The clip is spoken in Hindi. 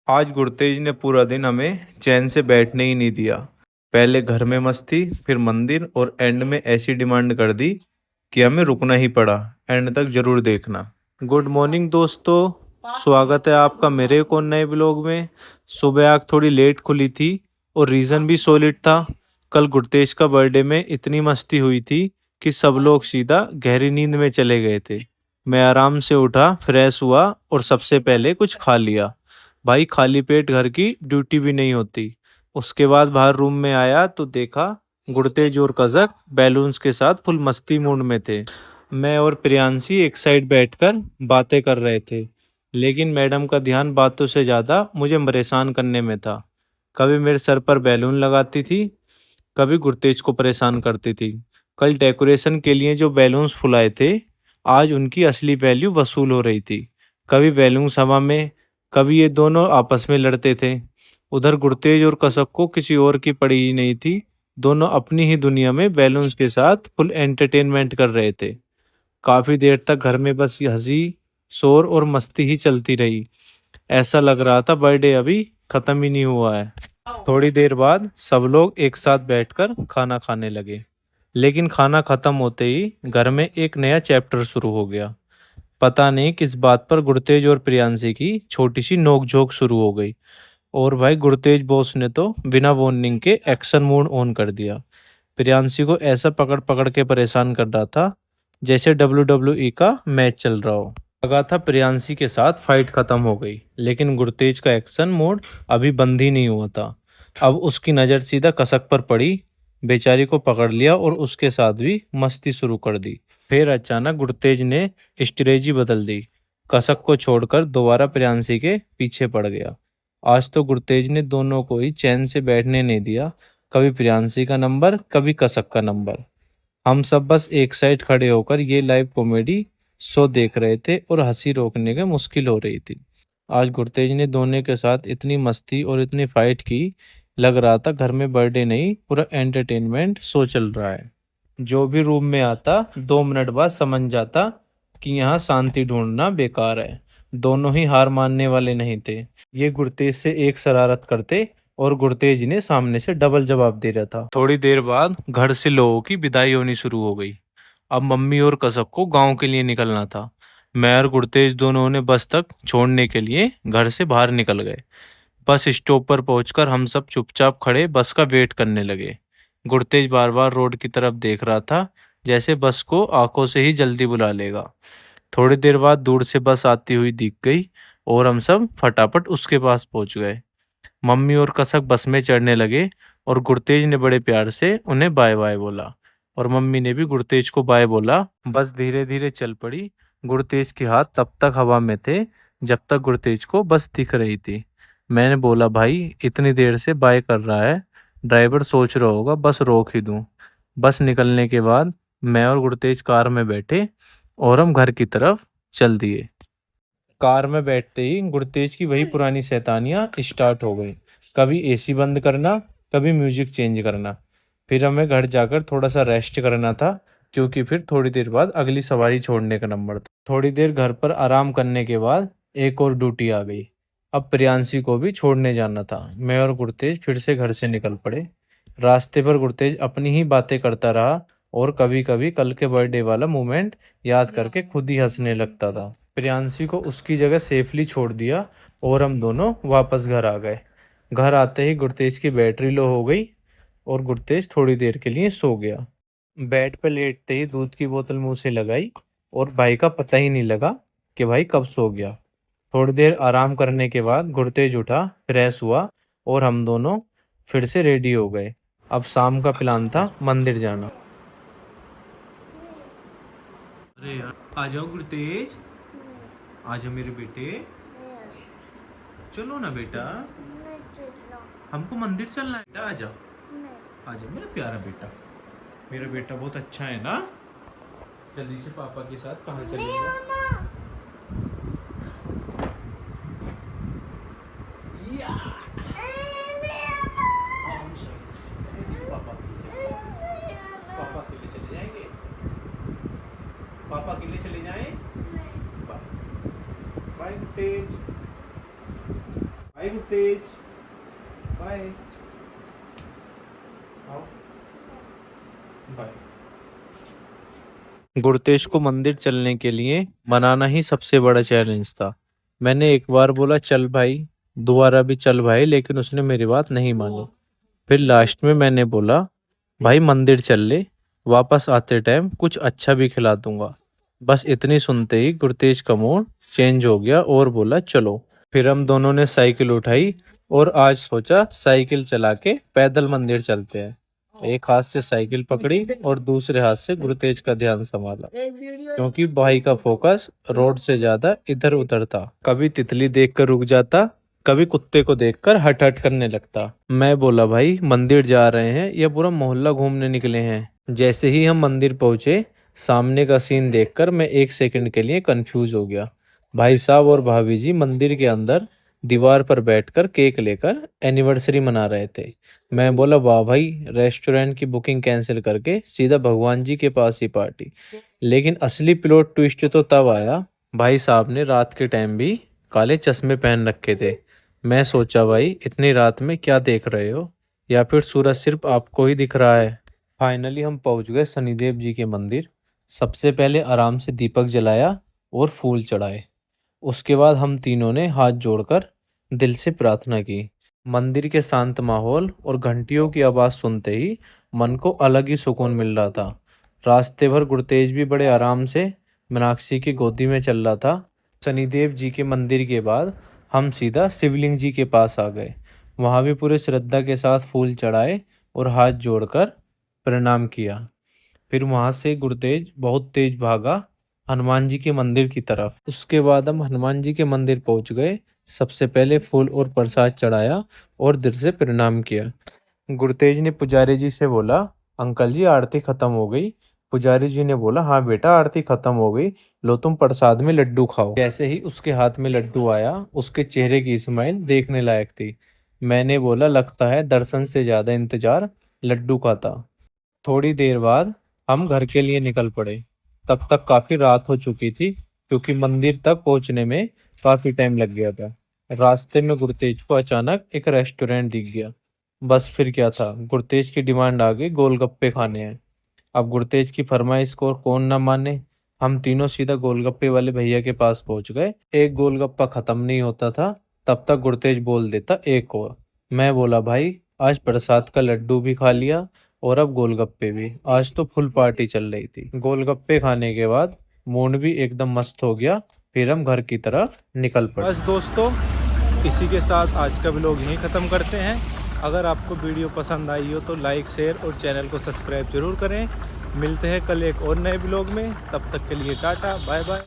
आज गुरतेज ने पूरा दिन हमें चैन से बैठने ही नहीं दिया। पहले घर में मस्ती, फिर मंदिर और एंड में ऐसी डिमांड कर दी कि हमें रुकना ही पड़ा। एंड तक जरूर देखना। गुड मॉर्निंग दोस्तों, स्वागत है आपका मेरे एक और नए ब्लॉग में। सुबह आँख थोड़ी लेट खुली थी और रीज़न भी सॉलिड था। कल गुरतेज का बर्थडे में इतनी मस्ती हुई थी कि सब लोग सीधा गहरी नींद में चले गए थे। मैं आराम से उठा, फ्रेश हुआ और सबसे पहले कुछ खा लिया। भाई खाली पेट घर की ड्यूटी भी नहीं होती। उसके बाद बाहर रूम में आया तो देखा गुड़तेज और कज़क बैलून्स के साथ फुल मस्ती मूड में थे। मैं और प्रियांशी एक साइड बैठकर बातें कर रहे थे, लेकिन मैडम का ध्यान बातों से ज़्यादा मुझे परेशान करने में था। कभी मेरे सर पर बैलून लगाती थी, कभी गुरतेज को परेशान करती थी। कल डेकोरेशन के लिए जो बैलून्स फुलाए थे, आज उनकी असली वैल्यू वसूल हो रही थी। कभी बैलून्स हवा में, कभी ये दोनों आपस में लड़ते थे। उधर गुरतेज और कसक को किसी और की पड़ी ही नहीं थी। दोनों अपनी ही दुनिया में बैलून्स के साथ फुल एंटरटेनमेंट कर रहे थे। काफी देर तक घर में बस हंसी, शोर और मस्ती ही चलती रही। ऐसा लग रहा था बर्थडे अभी खत्म ही नहीं हुआ है। थोड़ी देर बाद सब लोग एक साथ बैठकर खाना खाने लगे, लेकिन खाना खत्म होते ही घर में एक नया चैप्टर शुरू हो गया। पता नहीं किस बात पर गुरतेज और प्रियांशी की छोटी सी नोकझोंक शुरू हो गई। और भाई गुरतेज बॉस ने तो बिना वार्निंग के एक्शन मोड ऑन कर दिया। प्रियांशी को ऐसा पकड़ पकड़ के परेशान कर रहा था जैसे WWE का मैच चल रहा हो। लगा था प्रियांशी के साथ फाइट खत्म हो गई, लेकिन गुरतेज का एक्शन मोड अभी बंद ही नहीं हुआ था। अब उसकी नज़र सीधा कसक पर पड़ी। बेचारी को पकड़ लिया और उसके साथ भी मस्ती शुरू कर दी। फिर अचानक गुरतेज ने स्ट्रेटजी बदल दी। कसक को छोड़कर दोबारा प्रियांशी के पीछे पड़ गया। आज तो गुरतेज ने दोनों को ही चैन से बैठने नहीं दिया। कभी प्रियांशी का नंबर, कभी कसक का नंबर। हम सब बस एक साइड खड़े होकर ये लाइव कॉमेडी शो देख रहे थे और हंसी रोकने के मुश्किल हो रही थी। आज गुरतेज ने दोनों के साथ इतनी मस्ती और इतनी फाइट की, लग रहा था घर में बर्थडे नहीं पूरा एंटरटेनमेंट शो चल रहा है। जो भी रूम में आता 2 मिनट बाद समझ जाता कि यहाँ शांति ढूंढना बेकार है। दोनों ही हार मानने वाले नहीं थे। ये गुरतेज से एक शरारत करते और गुरतेज ने सामने से डबल जवाब दे रहा था। थोड़ी देर बाद घर से लोगों की विदाई होनी शुरू हो गई। अब मम्मी और कसक को गांव के लिए निकलना था। मैं और गुरतेज दोनों ने बस तक छोड़ने के लिए घर से बाहर निकल गए। बस स्टॉप पर पहुंचकर हम सब चुपचाप खड़े बस का वेट करने लगे। गुरतेज बार बार रोड की तरफ देख रहा था, जैसे बस को आंखों से ही जल्दी बुला लेगा। थोड़ी देर बाद दूर से बस आती हुई दिख गई और हम सब फटाफट उसके पास पहुंच गए। मम्मी और कसक बस में चढ़ने लगे और गुरतेज ने बड़े प्यार से उन्हें बाय बाय बोला और मम्मी ने भी गुरतेज को बाय बोला। बस धीरे धीरे चल पड़ी। गुरतेज के हाथ तब तक हवा में थे जब तक गुरतेज को बस दिख रही थी। मैंने बोला, भाई इतनी देर से बाय कर रहा है, ड्राइवर सोच रहा होगा बस रोक ही दूं। बस निकलने के बाद मैं और गुरतेज कार में बैठे और हम घर की तरफ चल दिए। कार में बैठते ही गुरतेज की वही पुरानी शैतानियां स्टार्ट हो गई। कभी एसी बंद करना, कभी म्यूजिक चेंज करना। फिर हमें घर जाकर थोड़ा सा रेस्ट करना था, क्योंकि फिर थोड़ी देर बाद अगली सवारी छोड़ने का नंबर था। थोड़ी देर घर पर आराम करने के बाद एक और ड्यूटी आ गई। अब प्रियांशी को भी छोड़ने जाना था। मैं और गुरतेज फिर से घर से निकल पड़े। रास्ते पर गुरतेज अपनी ही बातें करता रहा और कभी कभी कल के बर्थडे वाला मोमेंट याद करके खुद ही हंसने लगता था। प्रियांशी को उसकी जगह सेफली छोड़ दिया और हम दोनों वापस घर आ गए। घर आते ही गुरतेज की बैटरी लो हो गई और गुरतेज थोड़ी देर के लिए सो गया। बेड पे लेटते ही दूध की बोतल मुंह से लगाई और भाई का पता ही नहीं लगा कि भाई कब सो गया। थोड़ी देर आराम करने के बाद गुरतेज उठा, फ्रेश हुआ और हम दोनों फिर से रेडी हो गए। अब शाम का प्लान था मंदिर जाना। अरे यार, आ जाओ गुरतेज, आ जाओ मेरे बेटे, चलो ना बेटा, हमको मंदिर चलना है। बेटा आ जाओ, आ जाओ मेरा प्यारा बेटा। मेरा बेटा बहुत अच्छा है ना। जल्दी से पापा के साथ कहाँ चलेगा? या! हम सही। पापा के लिए चले जाएंगे। पापा के लिए चले जाएं। Bye bye Gurtej, bye bye Gurtej, bye, bye. Gurtej को मंदिर चलने के लिए मनाना ही सबसे बड़ा चैलेंज था। मैंने एक बार बोला चल भाई, दोबारा भी चल भाई, लेकिन उसने मेरी बात नहीं मानी। फिर लास्ट में मैंने बोला भाई मंदिर चल ले, वापस आते टाइम कुछ अच्छा भी खिला दूंगा। बस इतनी सुनते ही गुरतेज का मूड चेंज हो गया और बोला चलो। फिर हम दोनों ने साइकिल उठाई और आज सोचा साइकिल चला के पैदल मंदिर चलते हैं। एक हाथ से साइकिल पकड़ी और दूसरे हाथ से गुरतेज का ध्यान संभाला, क्योंकि भाई का फोकस रोड से ज्यादा इधर उधर था। कभी तितली देखकर रुक जाता, कभी कुत्ते को देखकर हट हट करने लगता। मैं बोला भाई मंदिर जा रहे हैं या पूरा मोहल्ला घूमने निकले हैं। जैसे ही हम मंदिर पहुंचे, सामने का सीन देखकर मैं एक सेकंड के लिए कंफ्यूज हो गया। भाई साहब और भाभी जी मंदिर के अंदर दीवार पर बैठकर केक लेकर एनिवर्सरी मना रहे थे। मैं बोला वाह भाई, रेस्टोरेंट की बुकिंग कैंसिल करके सीधा भगवान जी के पास ही पार्टी। लेकिन असली प्लॉट ट्विस्ट तो तब आया, भाई साहब ने रात के टाइम भी काले चश्मे पहन रखे थे। मैं सोचा भाई इतनी रात में क्या देख रहे हो, या फिर सूरज सिर्फ आपको ही दिख रहा है। फाइनली हम पहुंच गए शनिदेव जी के मंदिर। सबसे पहले आराम से दीपक जलाया और फूल चढ़ाए। उसके बाद हम तीनों ने हाथ जोड़कर दिल से प्रार्थना की। मंदिर के शांत माहौल और घंटियों की आवाज़ सुनते ही मन को अलग ही सुकून मिल रहा था। रास्ते भर गुरतेज भी बड़े आराम से मीनाक्षी की गोदी में चल रहा था। शनिदेव जी के मंदिर के बाद हम सीधा शिवलिंग जी के पास आ गए। वहाँ भी पूरे श्रद्धा के साथ फूल चढ़ाए और हाथ जोड़कर प्रणाम किया। फिर वहाँ से गुरतेज बहुत तेज भागा हनुमान जी के मंदिर की तरफ। उसके बाद हम हनुमान जी के मंदिर पहुंच गए। सबसे पहले फूल और प्रसाद चढ़ाया और दिल से प्रणाम किया। गुरतेज ने पुजारी जी से बोला अंकल जी आरती खत्म हो गई। पुजारी जी ने बोला हाँ बेटा आरती खत्म हो गई, लो तुम प्रसाद में लड्डू खाओ। जैसे ही उसके हाथ में लड्डू आया, उसके चेहरे की स्माइल देखने लायक थी। मैंने बोला लगता है दर्शन से ज्यादा इंतजार लड्डू का था। थोड़ी देर बाद हम घर के लिए निकल पड़े। तब तक काफी रात हो चुकी थी, क्योंकि मंदिर तक पहुंचने में काफी टाइम लग गया था। रास्ते में गुरतेज को अचानक एक रेस्टोरेंट दिख गया। बस फिर क्या था, गुरतेज की डिमांड आ गई गोलगप्पे खाने हैं। अब गुरतेज की फरमाइश को कौन ना माने। हम तीनों सीधा गोलगप्पे वाले भैया के पास पहुंच गए। एक गोलगप्पा खत्म नहीं होता था, तब तक गुरतेज बोल देता एक और। मैं बोला भाई आज प्रसाद का लड्डू भी खा लिया और अब गोलगप्पे भी। आज तो फुल पार्टी चल रही थी। गोलगप्पे खाने के बाद मूड भी एकदम मस्त हो गया। फिर हम घर की तरफ निकल पड़े। बस दोस्तों, इसी के साथ आज का व्लॉग यहीं ख़त्म करते हैं। अगर आपको वीडियो पसंद आई हो तो लाइक शेयर और चैनल को सब्सक्राइब जरूर करें। मिलते हैं कल एक और नए व्लॉग में, तब तक के लिए टाटा बाय बाय।